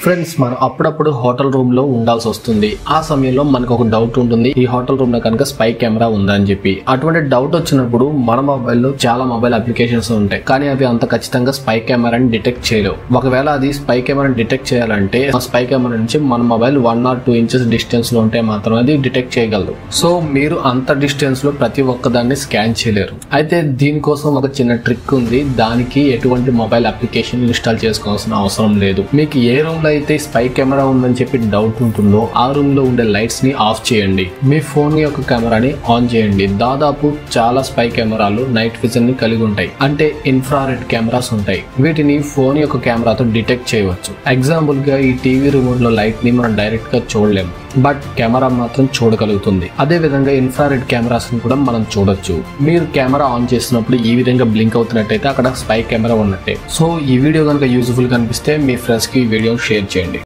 Friends, మనం అప్పుడప్పుడు hotel room లో ఉండాల్సి వస్తుంది. ఆ సమయంలో మనకు ఒక డౌట్ ఉంటుంది, ఈ హోటల్ రూమ్ లో కనుక స్పై కెమెరా ఉందా అని చెప్పి. అటువంటి డౌట్ వచ్చినప్పుడు మన మొబైల్లో చాలా మొబైల్ అప్లికేషన్స్ ఉంటాయి, కానీ అవి అంత ఖచ్చితంగా స్పై కెమెరాని డిటెక్ట్ చేయలేవు. ఒకవేళ అది స్పై కెమెరాని డిటెక్ట్ చేయాలంటే ఆ స్పై కెమెరా నుంచి మన మొబైల్ 1 or 2 inches డిస్టెన్స్ లో ఉంటే మాత్రం అది డిటెక్ట్ చేయగలదు. సో మీరు అంత డిస్టెన్స్ లో ప్రతి ఒక్కదాన్ని స్కాన్ చేయలేరు. అయితే దీనికోసం ఒక చిన్న ట్రిక్ ఉంది. దానికి ఎటువంటి మొబైల్ అప్లికేషన్ ఇన్స్టాల్ చేసుకోవాల్సిన అవసరం లేదు. మీకు ఏ రూమ్ లో అయితే స్పై కెమెరా ఉందని చెప్పి డౌట్ ఉంటుందో ఆ రూమ్ లో ఉండే లైట్స్ ని ఆఫ్ చేయండి. మీ ఫోన్ యొక్క కెమెరాని ఆన్ చేయండి. దాదాపు చాలా స్పై కెమెరాలు నైట్ విజన్ ని కలిగి ఉంటాయి, అంటే ఇన్ఫ్రారెడ్ కెమెరాస్ ఉంటాయి. వీటిని ఫోన్ యొక్క కెమెరాతో డిటెక్ట్ చేయవచ్చు. ఎగ్జాంపుల్ గా ఈ టీవీ రిమోట్ లో లైట్ ని మనం డైరెక్ట్ గా చూడలేము, బట్ కెమెరా మాత్రం చూడగలుగుతుంది. అదే విధంగా ఇన్ఫ్రారెడ్ కెమెరాస్ ని కూడా మనం చూడొచ్చు. మీరు కెమెరా ఆన్ చేసినప్పుడు ఈ విధంగా బ్లింక్ అవుతున్నట్టయితే అక్కడ స్పై కెమెరా ఉన్నట్టే. సో ఈ వీడియో కనుక యూజ్ఫుల్ కనిపిస్తే మీ ఫ్రెండ్స్ కి ఈ వీడియో షేర్ చేయండి.